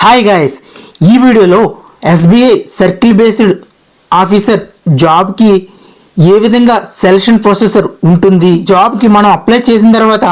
Hi guys, ఈ వీడియోలో SBI circle based officer జాబ్కి ఏ విధంగా సెలక్షన్ ప్రొసెసర్ ఉంటుంది, జాబ్కి మనం అప్లై చేసిన తర్వాత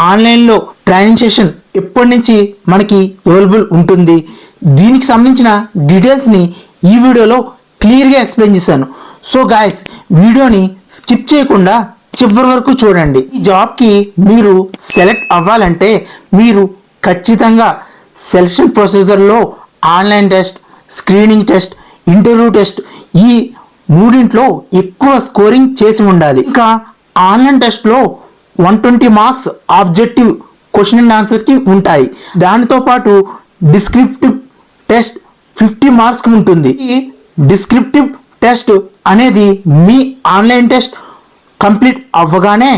ఆన్లైన్లో ట్రైనింగ్ సెషన్ ఎప్పటి నుంచి మనకి అవైలబుల్ ఉంటుంది, దీనికి సంబంధించిన డీటెయిల్స్ని ఈ వీడియోలో క్లియర్గా ఎక్స్ప్లెయిన్ చేశాను. సో గాయస్, వీడియోని స్కిప్ చేయకుండా చివరి వరకు చూడండి. ఈ జాబ్కి మీరు సెలెక్ట్ అవ్వాలంటే మీరు ఖచ్చితంగా సెలక్షన్ ప్రొసీజర్లో online test, screening test, interview test ఈ మూడింట్లో ఎక్కువ స్కోరింగ్ చేసి ఉండాలి. ఇంకా ఆన్లైన్ టెస్ట్లో 120 మార్క్స్ ఆబ్జెక్టివ్ క్వశ్చన్ అండ్ ఆన్సర్స్కి ఉంటాయి. దానితో పాటు డిస్క్రిప్టివ్ టెస్ట్ 50 మార్క్స్కి ఉంటుంది. ఈ డిస్క్రిప్టివ్ టెస్ట్ అనేది మీ ఆన్లైన్ టెస్ట్ కంప్లీట్ అవ్వగానే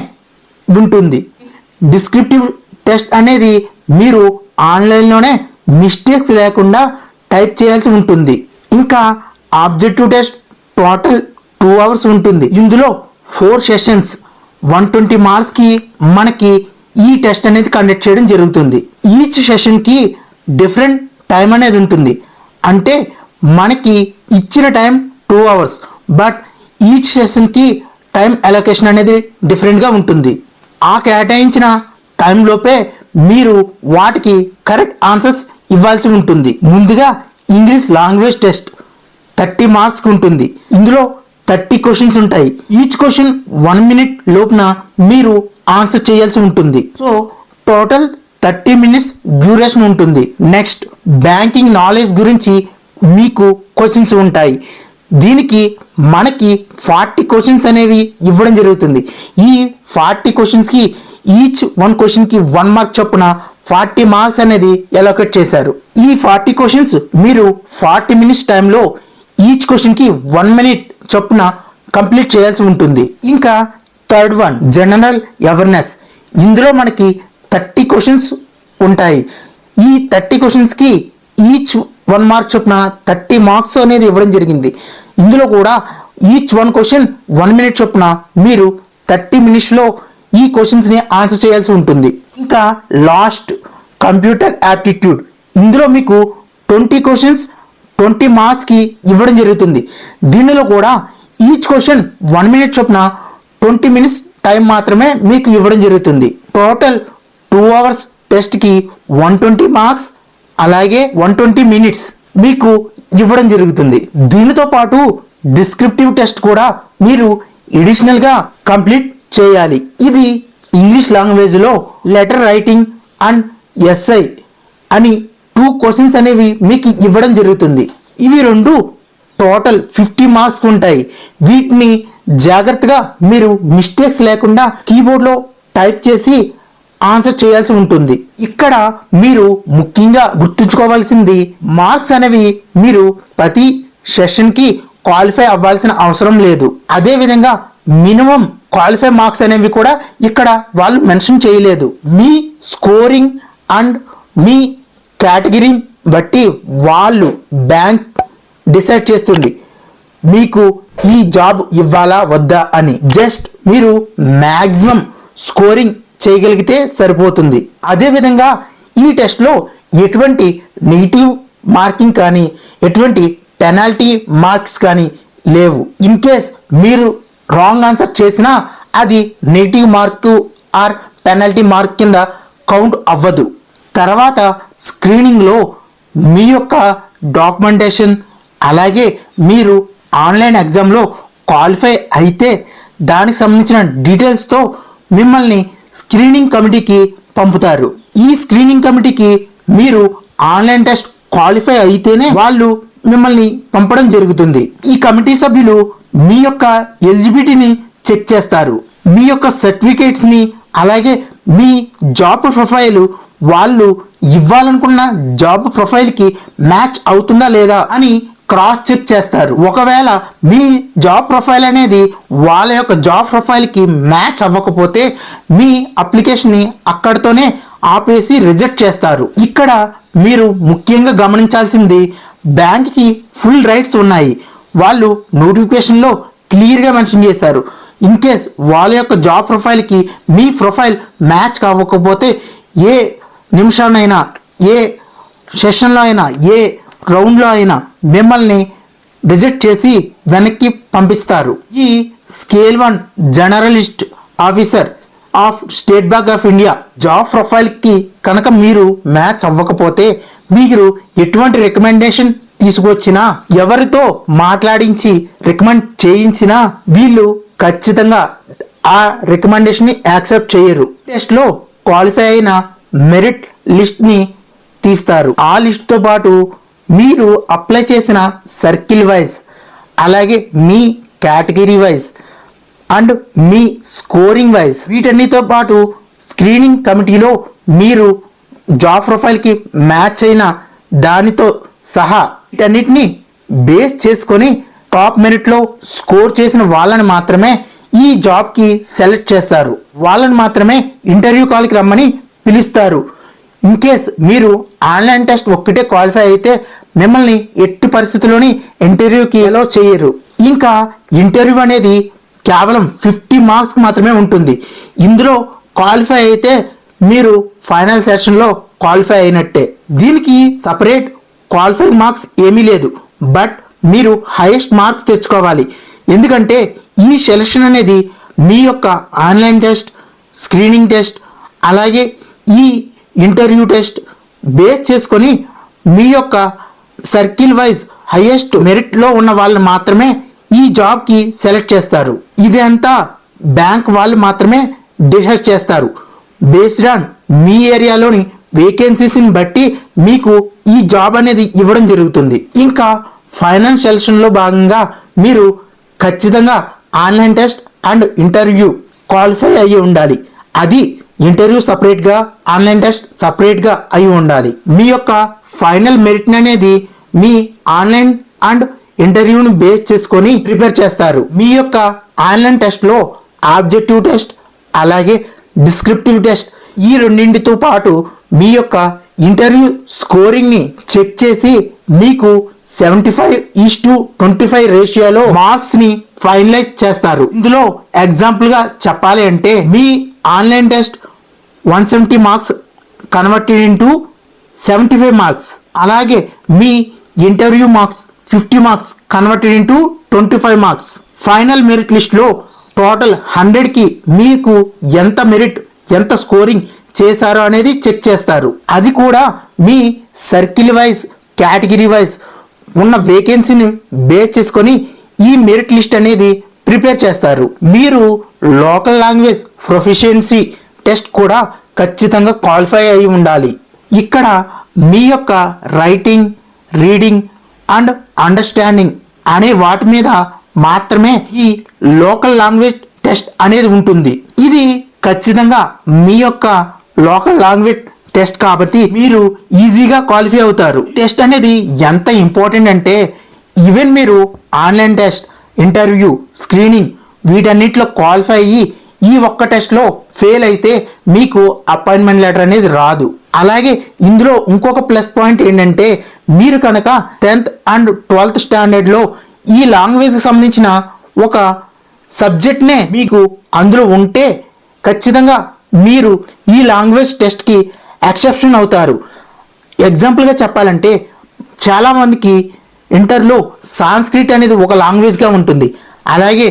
ఉంటుంది. డిస్క్రిప్టివ్ టెస్ట్ అనేది మీరు ఆన్లైన్లోనే మిస్టేక్స్ లేకుండా టైప్ చేయాల్సి ఉంటుంది. ఇంకా ఆబ్జెక్టివ్ టెస్ట్ టోటల్ 2 అవర్స్ ఉంటుంది. ఇందులో 4 సెషన్స్ 120 మార్క్స్కి మనకి ఈ టెస్ట్ అనేది కండక్ట్ చేయడం జరుగుతుంది. ఈచ్ సెషన్కి డిఫరెంట్ టైం అనేది ఉంటుంది. అంటే మనకి ఇచ్చిన టైం 2 అవర్స్, బట్ ఈచ్ సెషన్కి టైం అలొకేషన్ అనేది డిఫరెంట్గా ఉంటుంది. ఆ కేటాయించిన టైంలోపే మీరు వాటికి కరెక్ట్ ఆన్సర్స్ ఇవ్వాల్సి ఉంటుంది. ముందుగా ఇంగ్లీష్ లాంగ్వేజ్ టెస్ట్ 30 మార్క్స్కి ఉంటుంది. ఇందులో 30 క్వశ్చన్స్ ఉంటాయి. ఈచ్ క్వశ్చన్ 1 మినిట్ లోపున మీరు ఆన్సర్ చేయాల్సి ఉంటుంది. సో టోటల్ 30 మినిట్స్ డ్యూరేషన్ ఉంటుంది. నెక్స్ట్ బ్యాంకింగ్ నాలెడ్జ్ గురించి మీకు క్వశ్చన్స్ ఉంటాయి. దీనికి మనకి 40 క్వశ్చన్స్ అనేవి ఇవ్వడం జరుగుతుంది. ఈ 40 క్వశ్చన్స్కి ఈచ్ 1 క్వశ్చన్కి 1 మార్క్ చొప్పున 40 మార్క్స్ అనేది అలొకేట్ చేశారు. ఈ 40 క్వశ్చన్స్ మీరు 40 మినిట్స్ టైంలో ఈచ్ క్వశ్చన్కి 1 మినిట్ చొప్పున కంప్లీట్ చేయాల్సి ఉంటుంది. ఇంకా థర్డ్ వన్ జనరల్ అవేర్నెస్. ఇందులో మనకి 30 క్వశ్చన్స్ ఉంటాయి. ఈ 30 క్వశ్చన్స్కి ఈచ్ 1 మార్క్ చొప్పున 30 మార్క్స్ అనేది ఇవ్వడం జరిగింది. ఇందులో కూడా ఈచ్ 1 క్వశ్చన్ 1 మినిట్ చొప్పున మీరు 30 మినిట్స్లో ఈ క్వశ్చన్స్ని ఆన్సర్ చేయాల్సి ఉంటుంది. ఇంకా లాస్ట్ కంప్యూటర్ యాప్టిట్యూడ్. ఇందులో మీకు 20 క్వశ్చన్స్ 20 మార్క్స్కి ఇవ్వడం జరుగుతుంది. దీనిలో కూడా ఈచ్ క్వశ్చన్ 1 మినిట్ చొప్పున 20 మినిట్స్ టైం మాత్రమే మీకు ఇవ్వడం జరుగుతుంది. టోటల్ 2 అవర్స్ టెస్ట్కి 120 మార్క్స్ అలాగే 120 మినిట్స్ మీకు ఇవ్వడం జరుగుతుంది. దీనితో పాటు డిస్క్రిప్టివ్ టెస్ట్ కూడా మీరు ఎడిషనల్గా కంప్లీట్ చేయాలి. ఇది ఇంగ్లీష్ లాంగ్వేజ్లో లెటర్ రైటింగ్ అండ్ ఎస్ఐ అని 2 క్వశ్చన్స్ అనేవి మీకు ఇవ్వడం జరుగుతుంది. ఇవి రెండు టోటల్ 50 మార్క్స్ ఉంటాయి. వీటిని జాగ్రత్తగా మీరు మిస్టేక్స్ లేకుండా కీబోర్డ్లో టైప్ చేసి ఆన్సర్ చేయాల్సి ఉంటుంది. ఇక్కడ మీరు ముఖ్యంగా గుర్తుంచుకోవాల్సింది మార్క్స్ అనేవి మీరు ప్రతి సెషన్కి క్వాలిఫై అవ్వాల్సిన అవసరం లేదు. అదేవిధంగా మినిమం క్వాలిఫై మార్క్స్ అనేవి కూడా ఇక్కడ వాళ్ళు మెన్షన్ చేయలేదు. మీ స్కోరింగ్ అండ్ మీ కేటగిరీ బట్టి వాళ్ళు బ్యాంక్ డిసైడ్ చేస్తుంది మీకు ఈ జాబ్ ఇవ్వాలా వద్దా అని. జస్ట్ మీరు మ్యాక్సిమం స్కోరింగ్ చేయగలిగితే సరిపోతుంది. అదేవిధంగా ఈ టెస్ట్లో ఎటువంటి నెగిటివ్ మార్కింగ్ కానీ ఎటువంటి పెనాల్టీ మార్క్స్ కానీ లేవు. ఇన్ కేస్ మీరు రాంగ్ ఆన్సర్ చేసినా అది negative mark or penalty mark కింద కౌంట్ అవ్వదు. తర్వాత స్క్రీనింగ్లో మీ యొక్క డాక్యుమెంటేషన్ అలాగే మీరు ఆన్లైన్ ఎగ్జామ్లో క్వాలిఫై అయితే దానికి సంబంధించిన డీటెయిల్స్తో మిమ్మల్ని స్క్రీనింగ్ కమిటీకి పంపుతారు. ఈ స్క్రీనింగ్ కమిటీకి మీరు ఆన్లైన్ టెస్ట్ క్వాలిఫై అయితేనే వాళ్ళు మిమ్మల్ని పంపడం జరుగుతుంది. ఈ కమిటీ సభ్యులు మీ యొక్క ఎలిజిబిలిటీని చెక్ చేస్తారు. మీ యొక్క సర్టిఫికేట్స్ని అలాగే మీ జాబ్ ప్రొఫైల్ వాళ్ళు ఇవ్వాలనుకున్న జాబ్ ప్రొఫైల్కి మ్యాచ్ అవుతుందా లేదా అని క్రాస్ చెక్ చేస్తారు. ఒకవేళ మీ జాబ్ ప్రొఫైల్ అనేది వాళ్ళ యొక్క జాబ్ ప్రొఫైల్కి మ్యాచ్ అవ్వకపోతే మీ అప్లికేషన్ని అక్కడితోనే ఆపేసి రిజెక్ట్ చేస్తారు. ఇక్కడ మీరు ముఖ్యంగా గమనించాల్సింది బ్యాంక్కి ఫుల్ రైట్స్ ఉన్నాయి. వాళ్ళు నోటిఫికేషన్లో క్లియర్గా మెన్షన్ చేశారు. ఇన్ కేస్ వాళ్ళ యొక్క జాబ్ ప్రొఫైల్కి మీ ప్రొఫైల్ మ్యాచ్ కావకపోతే ఏ నిమిషాన్నైనా ఏ సెషన్లో అయినా ఏ రౌండ్లో అయినా మిమ్మల్ని రిజెక్ట్ చేసి వెనక్కి పంపిస్తారు. ఈ scale 1 journalist officer of state bank of India job ప్రొఫైల్కి కనుక మీరు మ్యాచ్ అవ్వకపోతే మీరు ఎటువంటి రికమెండేషన్ తీసుకొచ్చినా, ఎవరితో మాట్లాడించి రికమెండ్ చేయించినా వీళ్ళు ఖచ్చితంగా ఆ రికమెండేషన్ని యాక్సెప్ట్ చేయరు. టెస్ట్లో క్వాలిఫై అయిన మెరిట్ లిస్ట్ని తీస్తారు. ఆ లిస్ట్తో పాటు మీరు అప్లై చేసిన సర్కిల్ వైజ్, అలాగే మీ కేటగిరీ వైజ్ అండ్ మీ స్కోరింగ్ వైజ్, వీటన్నిటితో పాటు స్క్రీనింగ్ కమిటీలో మీరు జాబ్ ప్రొఫైల్కి మ్యాచ్ అయిన దానితో సహా వీటన్నిటిని బేస్ చేసుకొని టాప్ మెరిట్లో స్కోర్ చేసిన వాళ్ళని మాత్రమే ఈ జాబ్కి సెలెక్ట్ చేస్తారు. వాళ్ళని మాత్రమే ఇంటర్వ్యూ కాల్కి రమ్మని పిలుస్తారు. ఇన్ కేస్ మీరు ఆన్లైన్ టెస్ట్ ఒక్కటే క్వాలిఫై అయితే మిమ్మల్ని ఎట్టి పరిస్థితుల్లోని ఇంటర్వ్యూకి అలో చేయరు. ఇంకా ఇంటర్వ్యూ అనేది కేవలం 50 మార్క్స్కి మాత్రమే ఉంటుంది. ఇందులో క్వాలిఫై అయితే మీరు ఫైనల్ సెషన్లో క్వాలిఫై అయినట్టే. దీనికి సపరేట్ క్వాలిఫైయింగ్ మార్క్స్ ఏమీ లేదు, బట్ మీరు హైయెస్ట్ మార్క్స్ తెచ్చుకోవాలి. ఎందుకంటే ఈ సెలక్షన్ అనేది మీ యొక్క ఆన్లైన్ టెస్ట్, స్క్రీనింగ్ టెస్ట్, అలాగే ఈ ఇంటర్వ్యూ టెస్ట్ బేస్ చేసుకొని మీ యొక్క సర్కిల్ వైజ్ హైయెస్ట్ మెరిట్లో ఉన్న వాళ్ళని మాత్రమే ఈ జాబ్కి సెలెక్ట్ చేస్తారు. ఇది అంతా బ్యాంక్ వాళ్ళు మాత్రమే డిసైడ్ చేస్తారు. బేస్డ్ ఆన్ మీ ఏరియాలోని వేకెన్సీస్ని బట్టి మీకు ఈ జాబ్ అనేది ఇవ్వడం జరుగుతుంది. ఇంకా ఫైనల్ సెలక్షన్లో భాగంగా మీరు ఖచ్చితంగా online test and interview qualify అయ్యి ఉండాలి. అది ఇంటర్వ్యూ సపరేట్గా, ఆన్లైన్ టెస్ట్ సపరేట్గా అయి ఉండాలి. మీ యొక్క ఫైనల్ మెరిట్ అనేది మీ ఆన్లైన్ అండ్ ఇంటర్వ్యూని బేస్ చేసుకొని ప్రిపేర్ చేస్తారు. మీ యొక్క ఆన్లైన్ టెస్ట్లో ఆబ్జెక్టివ్ టెస్ట్, అలాగే డిస్క్రిప్టివ్ టెస్ట్, ఈ రెండింటితో పాటు మీ యొక్క ఇంటర్వ్యూ స్కోరింగ్ని చెక్ చేసి మీకు 75:25 రేషియోలో మార్క్స్ని ఫైనలైజ్ చేస్తారు. ఇందులో ఎగ్జాంపుల్గా చెప్పాలి అంటే మీ online test 170 marks converted into 75 marks, అలాగే మీ interview marks 50 marks converted into 25 marks. Final merit లిస్ట్లో టోటల్ 100కి మీకు ఎంత మెరిట్, ఎంత స్కోరింగ్ చేశారో అనేది చెక్ చేస్తారు. అది కూడా మీ సర్కిల్ వైజ్, కేటగిరీ వైజ్ ఉన్న వేకెన్సీని బేస్ చేసుకొని ఈ మెరిట్ లిస్ట్ అనేది ప్రిపేర్ చేస్తారు. మీరు లోకల్ లాంగ్వేజ్ ప్రొఫిషియన్సీ టెస్ట్ కూడా ఖచ్చితంగా క్వాలిఫై అయి ఉండాలి. ఇక్కడ మీ యొక్క రైటింగ్, రీడింగ్ అండ్ అండర్స్టాండింగ్ అనే వాటి మీద మాత్రమే ఈ లోకల్ లాంగ్వేజ్ టెస్ట్ అనేది ఉంటుంది. ఇది ఖచ్చితంగా మీ యొక్క లోకల్ లాంగ్వేజ్ టెస్ట్ కాబట్టి మీరు ఈజీగా క్వాలిఫై అవుతారు. టెస్ట్ అనేది ఎంత ఇంపార్టెంట్ అంటే ఈవెన్ మీరు ఆన్లైన్ టెస్ట్, ఇంటర్వ్యూ, స్క్రీనింగ్ వీటన్నిటిలో క్వాలిఫై అయ్యి ఈ ఒక్క టెస్ట్లో ఫెయిల్ అయితే మీకు అపాయింట్మెంట్ లెటర్ అనేది రాదు. అలాగే ఇందులో ఇంకొక ప్లస్ పాయింట్ ఏంటంటే మీరు కనుక 10th అండ్ 12th స్టాండర్డ్లో ఈ లాంగ్వేజ్కి సంబంధించిన ఒక సబ్జెక్ట్నే మీకు అందులో ఉంటే ఖచ్చితంగా మీరు ఈ లాంగ్వేజ్ టెస్ట్కి ఎక్సెప్షన్ అవుతారు. ఎగ్జాంపుల్గా చెప్పాలంటే చాలామందికి ఇంటర్లో సాంస్క్రిట్ అనేది ఒక లాంగ్వేజ్గా ఉంటుంది. అలాగే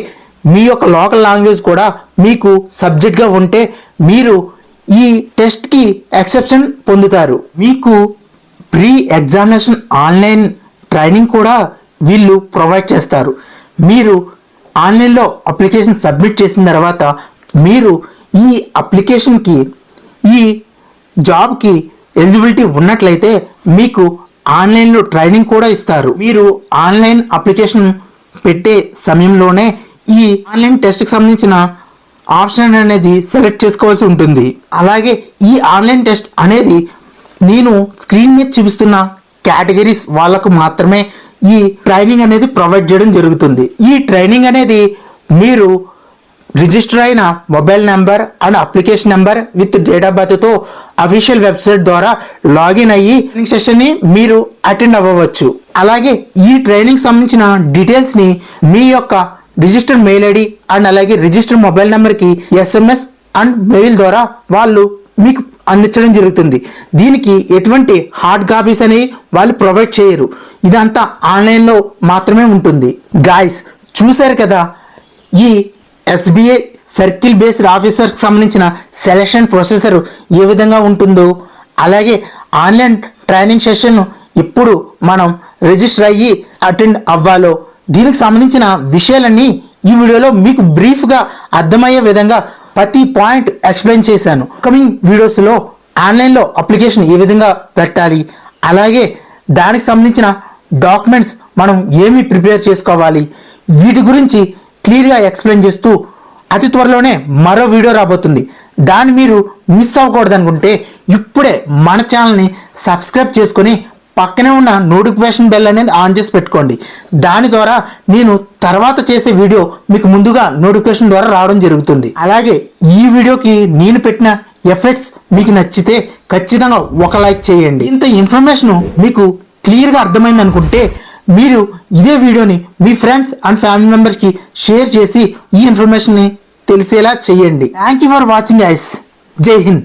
మీ యొక్క లోకల్ లాంగ్వేజ్ కూడా మీకు సబ్జెక్ట్గా ఉంటే మీరు ఈ టెస్ట్కి ఎక్సెప్షన్ పొందుతారు. మీకు ప్రీ ఎగ్జామినేషన్ ఆన్లైన్ ట్రైనింగ్ కూడా వీళ్ళు ప్రొవైడ్ చేస్తారు. మీరు ఆన్లైన్లో అప్లికేషన్ సబ్మిట్ చేసిన తర్వాత మీరు ఈ అప్లికేషన్కి, ఈ జాబ్కి ఎలిజిబిలిటీ ఉన్నట్లయితే మీకు ఆన్లైన్లో ట్రైనింగ్ కూడా ఇస్తారు. మీరు ఆన్లైన్ అప్లికేషన్ పెట్టే సమయంలోనే ఈ ఆన్లైన్ టెస్ట్కి సంబంధించిన ఆప్షన్ అనేది సెలెక్ట్ చేసుకోవాల్సి ఉంటుంది. అలాగే ఈ ఆన్లైన్ టెస్ట్ అనేది నేను స్క్రీన్ మీద చూపిస్తున్న కేటగిరీస్ వాళ్ళకు మాత్రమే ఈ ట్రైనింగ్ అనేది ప్రొవైడ్ చేయడం జరుగుతుంది. ఈ ట్రైనింగ్ అనేది మీరు రిజిస్టర్ అయిన mobile number and application number with date of బర్త్తో అఫీషియల్ వెబ్సైట్ ద్వారా లాగిన్ అయ్యి ట్రైనింగ్ సెషన్ని మీరు అటెండ్ అవ్వవచ్చు. అలాగే ఈ ట్రైనింగ్ సంబంధించిన డీటెయిల్స్ని మీ యొక్క రిజిస్టర్డ్ మెయిల్ ఐడి అండ్ అలాగే రిజిస్టర్డ్ మొబైల్ నెంబర్కి SMS అండ్ మెయిల్ ద్వారా వాళ్ళు మీకు అందించడం జరుగుతుంది. దీనికి ఎటువంటి హార్డ్ కాపీస్ అనేవి వాళ్ళు ప్రొవైడ్ చేయరు. ఇదంతా ఆన్లైన్లో మాత్రమే ఉంటుంది. గాయస్ చూశారు కదా ఈ ఎస్బీఐ సర్కిల్ బేస్డ్ ఆఫీసర్కి సంబంధించిన సెలక్షన్ ప్రొసెసర్ ఏ విధంగా ఉంటుందో, అలాగే ఆన్లైన్ ట్రైనింగ్ సెషన్ ఇప్పుడు మనం రిజిస్టర్ అయ్యి అటెండ్ అవ్వాలో, దీనికి సంబంధించిన విషయాలన్నీ ఈ వీడియోలో మీకు బ్రీఫ్గా అర్థమయ్యే విధంగా ప్రతి పాయింట్ ఎక్స్ప్లెయిన్ చేశాను. కమింగ్ వీడియోస్లో ఆన్లైన్లో అప్లికేషన్ ఏ విధంగా పెట్టాలి, అలాగే దానికి సంబంధించిన డాక్యుమెంట్స్ మనం ఏమి ప్రిపేర్ చేసుకోవాలి, వీటి గురించి క్లియర్గా ఎక్స్ప్లెయిన్ చేస్తూ అతి త్వరలోనే మరో వీడియో రాబోతుంది. దాన్ని మీరు మిస్ అవ్వకూడదు అనుకుంటే ఇప్పుడే మన ఛానల్ని సబ్స్క్రైబ్ చేసుకొని పక్కనే ఉన్న నోటిఫికేషన్ బెల్ అనేది ఆన్ చేసి పెట్టుకోండి. దాని ద్వారా నేను తర్వాత చేసే వీడియో మీకు ముందుగా నోటిఫికేషన్ ద్వారా రావడం జరుగుతుంది. అలాగే ఈ వీడియోకి నేను పెట్టిన ఎఫెక్ట్స్ మీకు నచ్చితే ఖచ్చితంగా ఒక లైక్ చేయండి. ఇంత ఇన్ఫర్మేషన్ మీకు క్లియర్గా అర్థమైంది అనుకుంటే మీరు ఇదే వీడియోని మీ ఫ్రెండ్స్ అండ్ ఫ్యామిలీ మెంబర్స్కి షేర్ చేసి ఈ ఇన్ఫర్మేషన్ని తెలిసేలా చేయండి. Thank you for watching guys. జై హింద్.